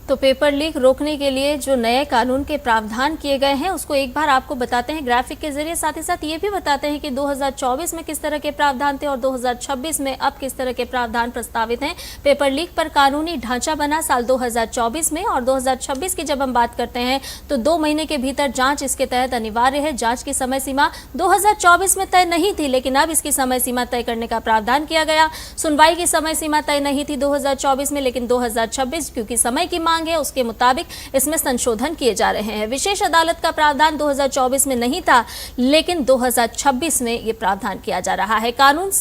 तो paper leak रोकने के लिए जो नए कानून के प्रावधान किए गए हैं उसको एक बार आपको बताते हैं ग्राफिक के जरिए, साथ ही साथ ये भी बताते हैं कि 2024 में किस तरह के प्रावधान थे और 2026 में अब किस तरह के प्रावधान प्रस्तावित हैं। पेपर लीक पर कानूनी ढांचा बना साल 2024 में, और 2026 की जब हम बात करते हैं तो 2 महीने के भीतर जांच इसके तहत अनिवार्य है। जांच की समय सीमा 2024 में तय नहीं थी, लेकिन अब इसकी समय सीमा तय करने का प्रावधान किया गया। सुनवाई की समय सीमा तय नहीं थी 2024 में, लेकिन 2026 क्योंकि समय की मांग है उसके मुताबिक इसमें संशोधन किए जा रहे हैं। विशेष अदालत का प्रावधान 2024 में नहीं था, लेकिन 2026 में यह प्रावधान किया जा रहा है। कानून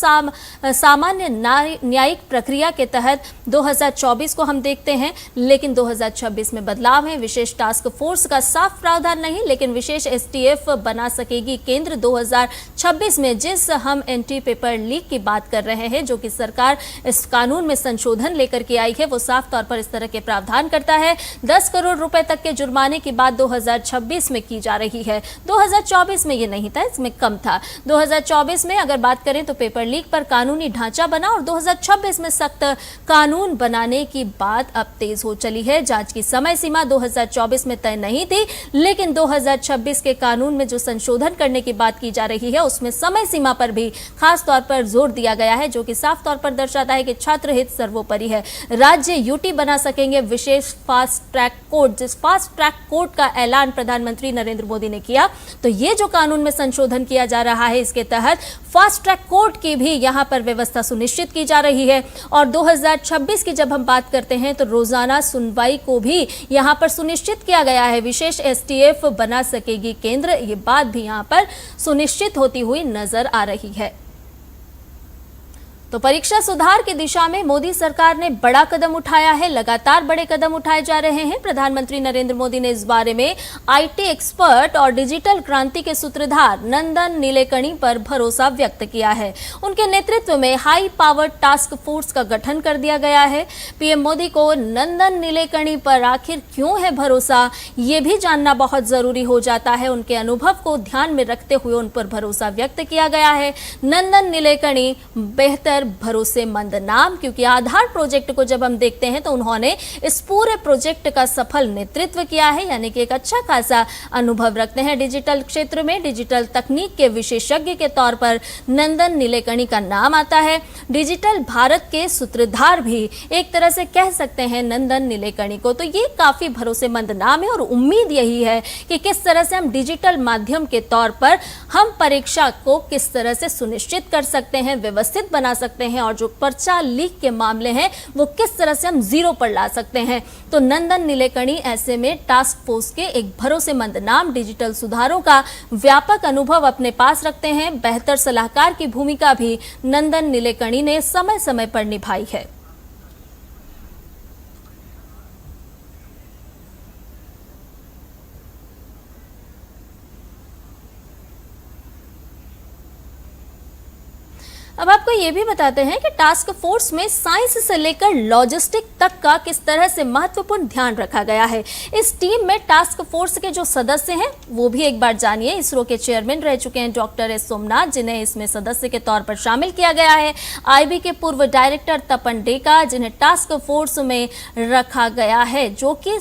सामान्य न्यायिक प्रक्रिया के तहत 2024 को हम देखते हैं, लेकिन 2026 में बदलाव है। विशेष टास्क फोर्स का साफ प्रावधान नहीं, लेकिन विशेष एसटीएफ बना सकेगी केंद्र 2026 में। जिस हम एंटी पेपर लीक की बात कर रहे हैं, जो कि सरकार इस कानून में संशोधन लेकर के आई है, वो साफ तौर पर इस तरह के प्रावधान करता है। 10 करोड़ रुपए तक के जुर्माने की बात 2026 में की जा रही है। 2024 में ये नहीं था, इसमें कम था। 2024 में अगर बात करें तो पेपर लीक पर कानूनी ढांचा बना, और 2026 में सख्त कानून बनाने की बात अब तेज हो चली है। जांच की समय सीमा 2024 में तय नहीं थी, लेकिन 2026 के कानून में जो संशोधन करने की बात की जा रही है उसमें समय सीमा पर भी खास तौर पर जोर दिया गया है, जो कि साफ तौर पर दर्शाता है कि छात्र हित सर्वोपरि है। राज्य यूटी बना सकेंगे विशेष फास्ट ट्रैक कोर्ट। जिस फास्ट ट्रैक कोर्ट का ऐलान प्रधानमंत्री नरेंद्र मोदी ने किया, तो ये जो कानून में संशोधन किया जा रहा है, इसके तहत फास्ट ट्रैक कोर्ट की भी यहां पर व्यवस्था सुनिश्चित की जा रही है। और 2026 की जब हम बात करते हैं तो रोजाना सुनवाई को भी यहां पर सुनिश्चित किया गया है। विशेष एसटीएफ बना सकेगी केंद्र, ये बात भी यहां पर सुनिश्चित होती हुई नजर आ रही है। तो परीक्षा सुधार की दिशा में मोदी सरकार ने बड़ा कदम उठाया है। लगातार बड़े कदम उठाए जा रहे हैं। प्रधानमंत्री नरेंद्र मोदी ने इस बारे में आईटी एक्सपर्ट और डिजिटल क्रांति के सूत्रधार नंदन नीलेकणी पर भरोसा व्यक्त किया है। उनके नेतृत्व में हाई पावर टास्क फोर्स का गठन कर दिया गया है। पीएम मोदी को नंदन नीलेकणी पर आखिर क्यों है भरोसा, ये भी जानना बहुत जरूरी हो जाता है। उनके अनुभव को ध्यान में रखते हुए उन पर भरोसा व्यक्त किया गया है। नंदन नीलेकणी बेहतर भरोसेमंद नाम, क्योंकि आधार प्रोजेक्ट को जब हम देखते हैं तो उन्होंने इस पूरे प्रोजेक्ट का सफल नेतृत्व किया है, यानी कि एक अच्छा खासा अनुभव रखते हैं। डिजिटल क्षेत्र में डिजिटल तकनीक के विशेषज्ञ के तौर पर नंदन नीलेकणी का नाम आता है। डिजिटल भारत के सूत्रधार भी एक तरह से कह सकते हैं नंदन नीलेकणी को। तो ये काफी भरोसेमंद नाम है, और उम्मीद यही है कि किस तरह से हम डिजिटल माध्यम के तौर पर हम परीक्षा को किस तरह से सुनिश्चित कर सकते हैं, व्यवस्थित बना सकते हैं, और जो पर्चा लीक के मामले हैं वो किस तरह से हम जीरो पर ला सकते हैं। तो नंदन नीलेकणी ऐसे में टास्क फोर्स के एक भरोसेमंद नाम, डिजिटल सुधारों का व्यापक अनुभव अपने पास रखते हैं। बेहतर सलाहकार की भूमिका भी नंदन नीलेकणी ने समय समय पर निभाई है। अब आपको ये भी बताते हैं कि टास्क फोर्स में साइंस से लेकर लॉजिस्टिक तक का किस तरह से महत्वपूर्ण ध्यान रखा गया है। इस टीम में टास्क फोर्स के जो सदस्य हैं वो भी एक बार जानिए। इसरो के चेयरमैन रह चुके हैं डॉक्टर एस सोमनाथ, जिन्हें इसमें सदस्य के तौर पर शामिल किया गया है। आईबी के पूर्व डायरेक्टर तपन डेका, जिन्हें टास्क फोर्स में रखा गया है, जो कि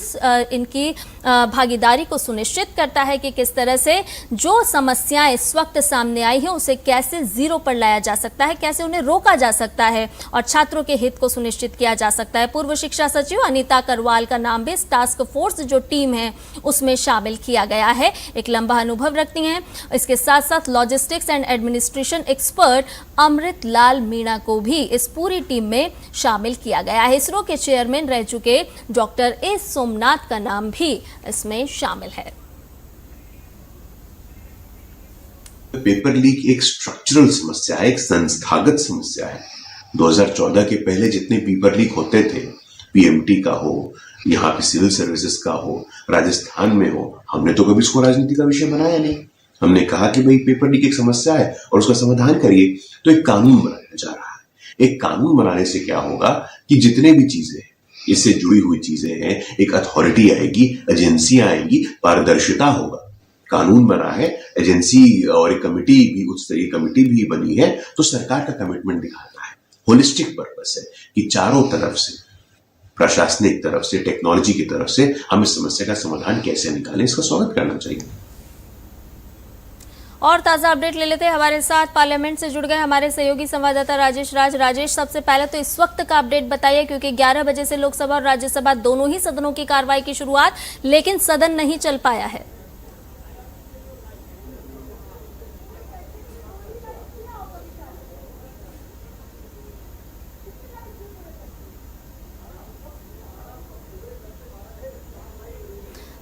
इनकी भागीदारी को सुनिश्चित करता है कि किस तरह से जो समस्याएं इस वक्त सामने आई हैं उसे कैसे जीरो पर लाया जा सकता है, कैसे उन्हें रोका जा सकता है और छात्रों के हित को सुनिश्चित किया जा सकता है। पूर्व शिक्षा सचिव अनीता करवाल का नाम भी इस टास्क फोर्स जो टीम है उसमें शामिल किया गया है। एक लंबा अनुभव रखती हैं। इसके साथ साथ logistics and administration expert Amrit Lal Meena को भी इस पूरी टीम में शामिल किया गया है। इसरो के चेयरमैन रह चुके डॉक्टर एस सोमनाथ का नाम भी इसमें शामिल है। पेपर लीक एक स्ट्रक्चरल समस्या है, एक संस्थागत समस्या है। 2014 के पहले जितने पेपर लीक होते थे, पीएमटी का हो, यहाँ पे सिविल सर्विसेज का हो, राजस्थान में हो, हमने तो कभी इसको राजनीति का विषय बनाया नहीं। हमने कहा कि भाई पेपर लीक एक समस्या है और उसका समाधान करिए। तो एक कानून बनाया जा रहा है। एक कानून बनाने से क्या होगा कि जितने भी चीजें इससे जुड़ी हुई चीजें हैं, एक अथॉरिटी आएगी, एजेंसियां आएंगी, पारदर्शिता होगा। कानून बना है, एजेंसी और एक कमेटी भी, उच्च स्तरीय कमेटी भी बनी है, तो सरकार का कमिटमेंट दिखाता है। होलिस्टिक पर्पस है कि चारों तरफ से प्रशासनिक तरफ से, टेक्नोलॉजी की तरफ से हम इस समस्या का समाधान कैसे निकालें, इसका स्वागत करना चाहिए। और ताजा अपडेट ले लेते हैं, हमारे साथ पार्लियामेंट से जुड़ गए हमारे सहयोगी संवाददाता राजेश राज। राजेश, सबसे पहले तो इस वक्त का अपडेट बताइए, क्योंकि 11 बजे से लोकसभा और राज्यसभा दोनों ही सदनों की कार्रवाई की शुरुआत, लेकिन सदन नहीं चल पाया है।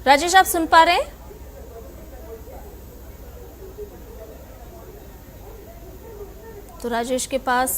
राजेश, आप सुन पा रहे हैं? तो राजेश के पास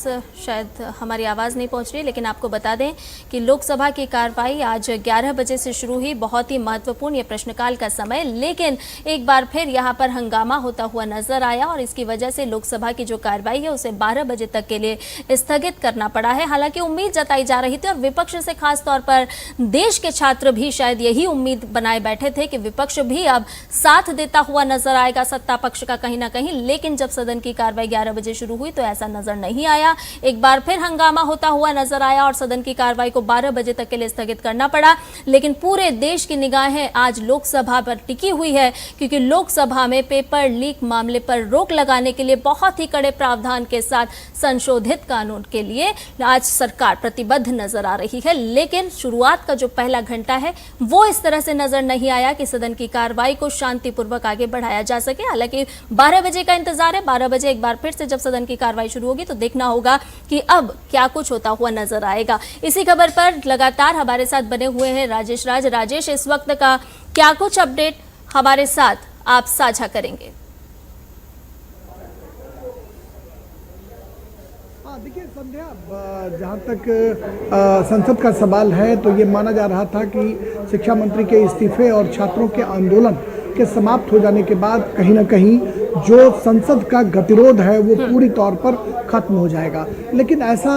शायद हमारी आवाज़ नहीं पहुंच रही, लेकिन आपको बता दें कि लोकसभा की कार्रवाई आज 11 बजे से शुरू हुई। बहुत ही महत्वपूर्ण ये प्रश्नकाल का समय, लेकिन एक बार फिर यहां पर हंगामा होता हुआ नजर आया और इसकी वजह से लोकसभा की जो कार्रवाई है उसे 12 बजे तक के लिए स्थगित करना पड़ा है। हालांकि उम्मीद जताई जा रही थी और विपक्ष से खास तौर पर देश के छात्र भी शायद यही उम्मीद बनाए बैठे थे कि विपक्ष भी अब साथ देता हुआ नजर आएगा सत्ता पक्ष का कहीं ना कहीं, लेकिन जब सदन की कार्रवाई 11 बजे शुरू हुई तो ऐसा नजर नहीं आया। एक बार फिर हंगामा होता हुआ नजर आया और सदन की कार्रवाई को 12 बजे तक के लिए स्थगित करना पड़ा। लेकिन पूरे देश की निगाहें आज लोकसभा पर टिकी हुई है, क्योंकि लोकसभा में पेपर लीक मामले पर रोक लगाने के लिए बहुत ही कड़े प्रावधान के साथ संशोधित कानून के लिए आज सरकार प्रतिबद्ध नजर आ रही है। लेकिन शुरुआत का जो पहला घंटा है वो इस तरह से नजर नहीं आया कि सदन की कार्रवाई को शांतिपूर्वक आगे बढ़ाया जा सके। हालांकि 12 बजे का इंतजार है, 12 बजे एक बार फिर से जब सदन की कार्रवाई शुरू होगी तो देखना होगा कि अब क्या कुछ होता हुआ नजर आएगा। इसी खबर पर लगातार हमारे साथ बने हुए हैं राजेश राज। राजेश, इस वक्त का क्या कुछ अपडेट हमारे साथ आप साझा करेंगे? देखिए संध्या, जहाँ तक संसद का सवाल है तो ये माना जा रहा था कि शिक्षा मंत्री के इस्तीफे और छात्रों के आंदोलन के समाप्त हो जाने के बाद कहीं ना कहीं जो संसद का गतिरोध है वो पूरी तौर पर खत्म हो जाएगा, लेकिन ऐसा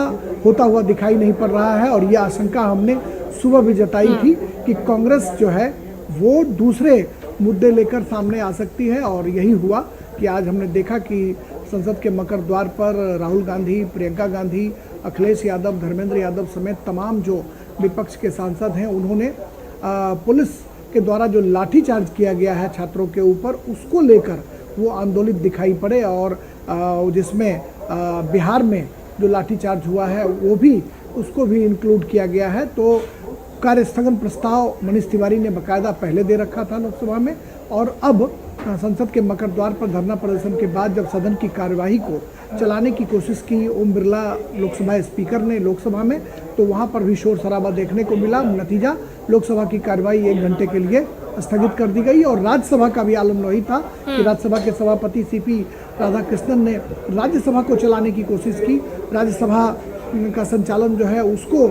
होता हुआ दिखाई नहीं पड़ रहा है। और ये आशंका हमने सुबह भी जताई थी कि कांग्रेस जो है वो दूसरे मुद्दे लेकर सामने आ सकती है, और यही हुआ कि आज हमने देखा कि संसद के मकर द्वार पर राहुल गांधी, प्रियंका गांधी, अखिलेश यादव, धर्मेंद्र यादव समेत तमाम जो विपक्ष के सांसद हैं उन्होंने पुलिस के द्वारा जो लाठीचार्ज किया गया है छात्रों के ऊपर उसको लेकर वो आंदोलित दिखाई पड़े, और जिसमें बिहार में जो लाठीचार्ज हुआ है वो भी उसको भी इंक्लूड किया गया है। तो कार्य स्थगन प्रस्ताव मनीष तिवारी ने बाकायदा पहले दे रखा था लोकसभा में, और अब संसद के मकर द्वार पर धरना प्रदर्शन के बाद जब सदन की कार्यवाही को चलाने की कोशिश की ओम बिरला लोकसभा स्पीकर ने लोकसभा में, तो वहां पर भी शोर शराबा देखने को मिला। नतीजा लोकसभा की कार्यवाही 1 घंटे के लिए स्थगित कर दी गई। और राज्यसभा का भी आलम वही था कि राज्यसभा के सभापति सीपी राधाकृष्णन ने राज्यसभा को चलाने की कोशिश की, राज्यसभा का संचालन जो है उसको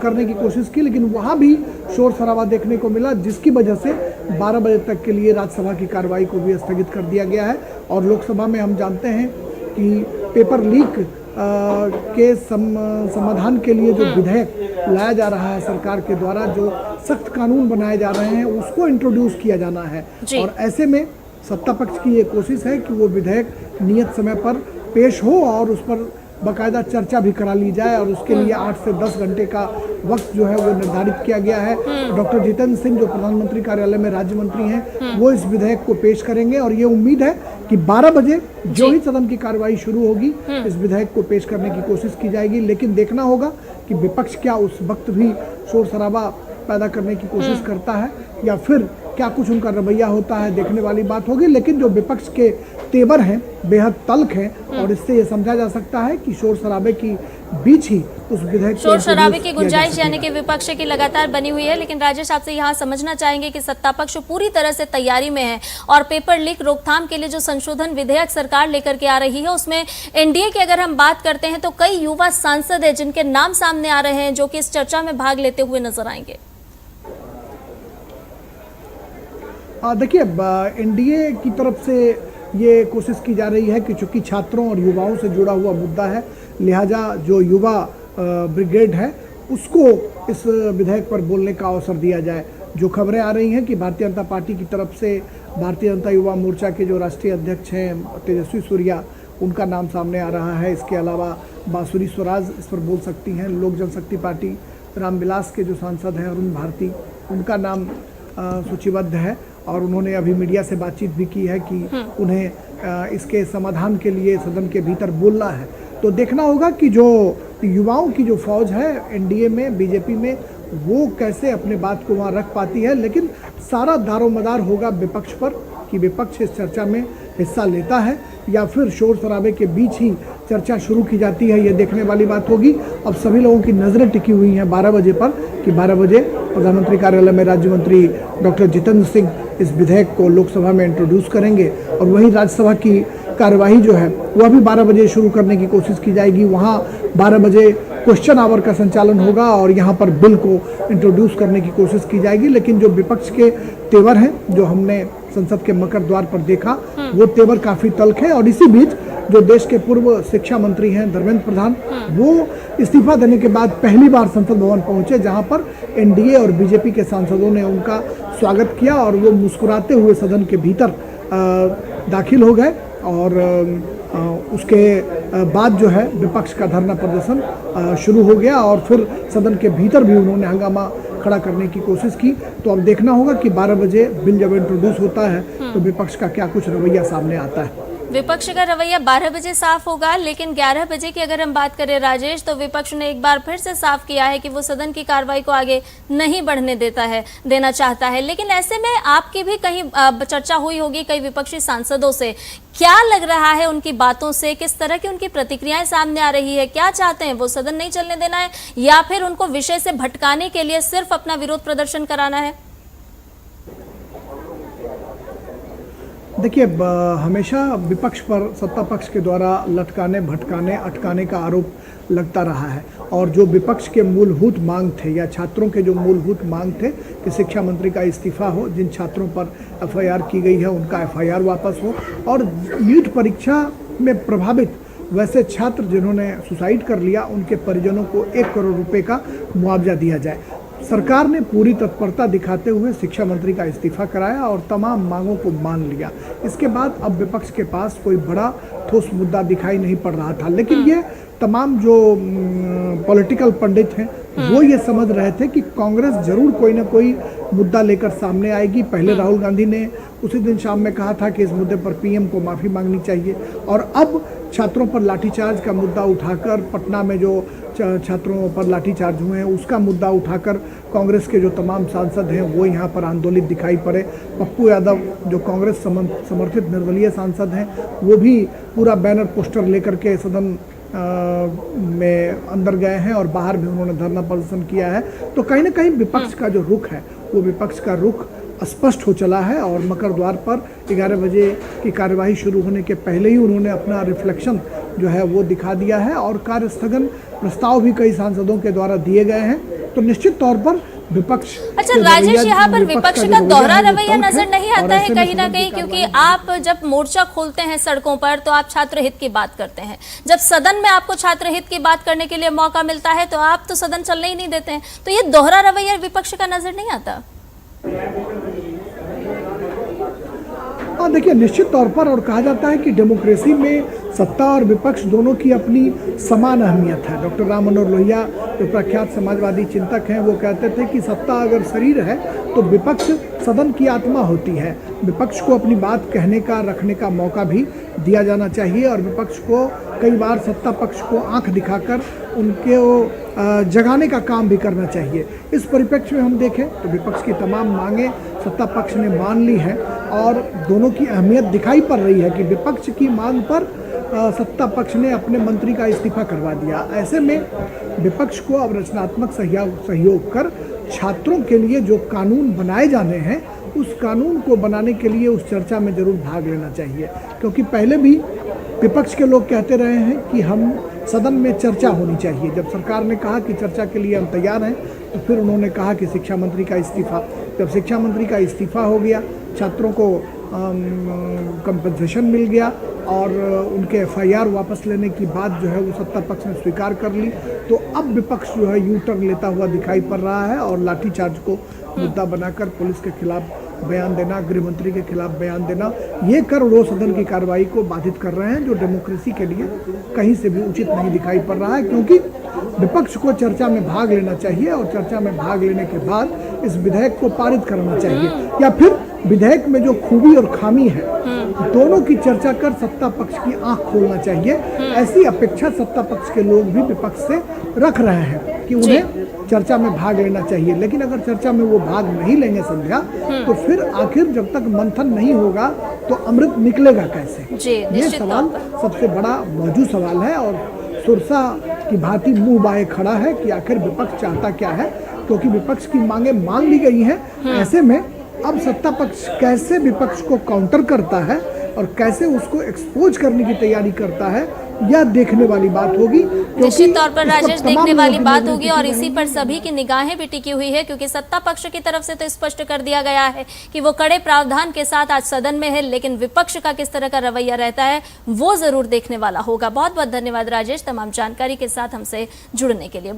करने की कोशिश की, लेकिन वहाँ भी शोर शराबा देखने को मिला, जिसकी वजह से 12 बजे तक के लिए राज्यसभा की कार्रवाई को भी स्थगित कर दिया गया है। और लोकसभा में हम जानते हैं कि पेपर लीक के समाधान के लिए जो विधेयक लाया जा रहा है सरकार के द्वारा, जो सख्त कानून बनाए जा रहे हैं उसको इंट्रोड्यूस किया जाना है, और ऐसे में सत्ता पक्ष की ये कोशिश है कि वो विधेयक नियत समय पर पेश हो और उस पर बाकायदा चर्चा भी करा ली जाए, और उसके लिए 8 से 10 घंटे का वक्त जो है वो निर्धारित किया गया है। डॉक्टर जितेंद्र सिंह जो प्रधानमंत्री कार्यालय में राज्य मंत्री हैं वो इस विधेयक को पेश करेंगे, और ये उम्मीद है कि 12 बजे जो ही सदन की कार्रवाई शुरू होगी इस विधेयक को पेश करने की कोशिश की जाएगी। लेकिन देखना होगा कि विपक्ष क्या उस वक्त भी शोर शराबा पैदा करने की कोशिश करता है या फिर क्या कुछ उनका रवैया होता है, देखने वाली बात होगी। लेकिन जो विपक्ष के तेवर हैं बेहद तल्ख हैं, और इससे ये समझा जा सकता है कि शोर शराबे की बीच ही उस विधेयक शोर शराबे की गुंजाइश यानी कि विपक्ष की लगातार बनी हुई है। लेकिन राजेश, आपसे यहाँ समझना चाहेंगे कि सत्ता पक्ष पूरी तरह से तैयारी में है, और पेपर लीक रोकथाम के लिए जो संशोधन विधेयक सरकार लेकर के आ रही है उसमें एनडीए की अगर हम बात करते हैं तो कई युवा सांसद है जिनके नाम सामने आ रहे हैं जो कि इस चर्चा में भाग लेते हुए नजर आएंगे। देखिए, एनडीए की तरफ से ये कोशिश की जा रही है कि चूंकि छात्रों और युवाओं से जुड़ा हुआ मुद्दा है, लिहाजा जो युवा ब्रिगेड है उसको इस विधेयक पर बोलने का अवसर दिया जाए। जो खबरें आ रही हैं कि भारतीय जनता पार्टी की तरफ से भारतीय जनता युवा मोर्चा के जो राष्ट्रीय अध्यक्ष हैं तेजस्वी सूर्या, उनका नाम सामने आ रहा है। इसके अलावा बांसुरी स्वराज इस पर बोल सकती हैं, लोक जनशक्ति पार्टी रामविलास के जो सांसद हैं अरुण भारती, उनका नाम सूचीबद्ध है और उन्होंने अभी मीडिया से बातचीत भी की है कि उन्हें इसके समाधान के लिए सदन के भीतर बोलना है। तो देखना होगा कि जो युवाओं की जो फौज है एनडीए में, बीजेपी में, वो कैसे अपने बात को वहाँ रख पाती है। लेकिन सारा दारोमदार होगा विपक्ष पर कि विपक्ष इस चर्चा में हिस्सा लेता है या फिर शोर शराबे के बीच ही चर्चा शुरू की जाती है, ये देखने वाली बात होगी। अब सभी लोगों की नज़रें टिकी हुई हैं 12 बजे पर कि 12 बजे प्रधानमंत्री कार्यालय में राज्य मंत्री डॉक्टर जितेंद्र सिंह इस विधेयक को लोकसभा में इंट्रोड्यूस करेंगे और वहीं राज्यसभा की कार्यवाही जो है वह भी 12 बजे शुरू करने की कोशिश की जाएगी। वहाँ 12 बजे क्वेश्चन आवर का संचालन होगा और यहाँ पर बिल को इंट्रोड्यूस करने की कोशिश की जाएगी। लेकिन जो विपक्ष के तेवर हैं, जो हमने संसद के मकर द्वार पर देखा, वो तेवर काफ़ी तल्ख है। और इसी बीच जो देश के पूर्व शिक्षा मंत्री हैं धर्मेंद्र प्रधान, वो इस्तीफा देने के बाद पहली बार संसद भवन पहुंचे, जहां पर एनडीए और बीजेपी के सांसदों ने उनका स्वागत किया और वो मुस्कुराते हुए सदन के भीतर दाखिल हो गए। और उसके बाद जो है विपक्ष का धरना प्रदर्शन शुरू हो गया और फिर सदन के भीतर भी उन्होंने हंगामा खड़ा करने की कोशिश की। तो अब देखना होगा कि 12 बजे बिल जब इंट्रोड्यूस होता है तो विपक्ष का क्या कुछ रवैया सामने आता है। विपक्ष का रवैया 12 बजे साफ होगा, लेकिन 11 बजे की अगर हम बात करें राजेश, तो विपक्ष ने एक बार फिर से साफ किया है कि वो सदन की कार्रवाई को आगे नहीं बढ़ने देना चाहता है। लेकिन ऐसे में आपकी भी कहीं चर्चा हुई होगी कई विपक्षी सांसदों से, क्या लग रहा है उनकी बातों से, किस तरह की उनकी प्रतिक्रियाएं सामने आ रही है? क्या चाहते हैं वो, सदन नहीं चलने देना है या फिर उनको विषय से भटकाने के लिए सिर्फ अपना विरोध प्रदर्शन कराना है? देखिए, हमेशा विपक्ष पर सत्ता पक्ष के द्वारा लटकाने, भटकाने, अटकाने का आरोप लगता रहा है। और जो विपक्ष के मूलभूत मांग थे या छात्रों के जो मूलभूत मांग थे कि शिक्षा मंत्री का इस्तीफा हो, जिन छात्रों पर एफआईआर की गई है उनका एफआईआर वापस हो, और नीट परीक्षा में प्रभावित वैसे छात्र जिन्होंने सुसाइड कर लिया उनके परिजनों को 1 करोड़ रुपए का मुआवजा दिया जाए। सरकार ने पूरी तत्परता दिखाते हुए शिक्षा मंत्री का इस्तीफा कराया और तमाम मांगों को मान लिया। इसके बाद अब विपक्ष के पास कोई बड़ा ठोस मुद्दा दिखाई नहीं पड़ रहा था। लेकिन ये तमाम जो पॉलिटिकल पंडित हैं वो ये समझ रहे थे कि कांग्रेस जरूर कोई ना कोई मुद्दा लेकर सामने आएगी। पहले राहुल गांधी ने उसी दिन शाम में कहा था कि इस मुद्दे पर पीएम को माफ़ी मांगनी चाहिए, और अब छात्रों पर लाठीचार्ज का मुद्दा उठाकर, पटना में जो छात्रों पर लाठीचार्ज हुए हैं उसका मुद्दा उठाकर कांग्रेस के जो तमाम सांसद हैं वो यहाँ पर आंदोलित दिखाई पड़े। पप्पू यादव जो कांग्रेस समर्थित निर्दलीय सांसद हैं वो भी पूरा बैनर पोस्टर लेकर के सदन में अंदर गए हैं और बाहर भी उन्होंने धरना प्रदर्शन किया है। तो कहीं ना कहीं विपक्ष का जो रुख है वो विपक्ष का रुख स्पष्ट हो चला है। और मकर द्वार पर 11 बजे की कार्यवाही शुरू होने के पहले ही उन्होंने अपना रिफ्लेक्शन जो है वो दिखा दिया है और कार्य स्थगन प्रस्ताव भी कई सांसदों के द्वारा दिए गए हैं। तो निश्चित तौर पर विपक्ष, अच्छा राजेश, यहाँ पर विपक्ष का दोहरा रवैया नजर नहीं आता है कहीं ना कहीं, क्योंकि आप जब मोर्चा खोलते हैं सड़कों पर तो आप छात्र हित की बात करते हैं, जब सदन में आपको छात्र हित की बात करने के लिए मौका मिलता है तो आप तो सदन चलने ही नहीं देते हैं। तो ये दोहरा रवैया विपक्ष का नजर नहीं आता? हाँ, देखिए, निश्चित तौर पर, और कहा जाता है कि डेमोक्रेसी में सत्ता और विपक्ष दोनों की अपनी समान अहमियत है। डॉक्टर राम मनोहर लोहिया जो प्रख्यात समाजवादी चिंतक हैं वो कहते थे कि सत्ता अगर शरीर है तो विपक्ष सदन की आत्मा होती है। विपक्ष को अपनी बात कहने का, रखने का मौका भी दिया जाना चाहिए और विपक्ष को कई बार सत्ता पक्ष को आंख दिखाकर उनके जगाने का काम भी करना चाहिए। इस परिप्रेक्ष्य में हम देखें तो विपक्ष की तमाम मांगें सत्ता पक्ष ने मान ली है और दोनों की अहमियत दिखाई पड़ रही है कि विपक्ष की मांग पर सत्ता पक्ष ने अपने मंत्री का इस्तीफा करवा दिया। ऐसे में विपक्ष को अब रचनात्मक सहयोग कर छात्रों के लिए जो कानून बनाए जाने हैं उस कानून को बनाने के लिए उस चर्चा में जरूर भाग लेना चाहिए, क्योंकि पहले भी विपक्ष के लोग कहते रहे हैं कि हम सदन में चर्चा होनी चाहिए। जब सरकार ने कहा कि चर्चा के लिए हम तैयार हैं तो फिर उन्होंने कहा कि शिक्षा मंत्री का इस्तीफा। जब शिक्षा मंत्री का इस्तीफा हो गया, छात्रों को कंपनसेशन मिल गया और उनके एफआईआर वापस लेने की बात जो है वो सत्ता पक्ष ने स्वीकार कर ली, तो अब विपक्ष जो है यू टर्न लेता हुआ दिखाई पड़ रहा है और लाठीचार्ज को मुद्दा बनाकर पुलिस के खिलाफ बयान देना, गृह मंत्री के खिलाफ बयान देना, ये कर वो सदन की कार्रवाई को बाधित कर रहे हैं, जो डेमोक्रेसी के लिए कहीं से भी उचित नहीं दिखाई पड़ रहा है। क्योंकि विपक्ष को चर्चा में भाग लेना चाहिए और चर्चा में भाग लेने के बाद इस विधेयक को पारित करना चाहिए, या फिर विधेयक में जो खूबी और खामी है दोनों की चर्चा कर सत्ता पक्ष की आंख खोलना चाहिए। ऐसी अपेक्षा सत्ता पक्ष के लोग भी विपक्ष से रख रहे हैं कि उन्हें चर्चा में भाग लेना चाहिए। लेकिन अगर चर्चा में वो भाग नहीं लेंगे संध्या, तो फिर आखिर जब तक मंथन नहीं होगा तो अमृत निकलेगा कैसे? ये सवाल सबसे बड़ा मौजूद सवाल है और सुरसा की भांति मुंह बाए खड़ा है कि आखिर विपक्ष चाहता क्या है, क्योंकि विपक्ष की मांगे मान ली गई हैं। ऐसे में अब सत्ता पक्ष कैसे विपक्ष को काउंटर करता है और कैसे उसको एक्सपोज करने की तैयारी करता है, यह देखने वाली बात होगी। निश्चित तौर पर राजेश देखने वाली बात होगी और इसी पर सभी की निगाहें भी टिकी हुई है, क्योंकि सत्ता पक्ष की तरफ से तो स्पष्ट कर दिया गया है कि वो कड़े प्रावधान के साथ आज सदन में है, लेकिन विपक्ष का किस तरह का रवैया रहता है वो जरूर देखने वाला होगा। बहुत बहुत धन्यवाद राजेश तमाम जानकारी के साथ हमसे जुड़ने के लिए।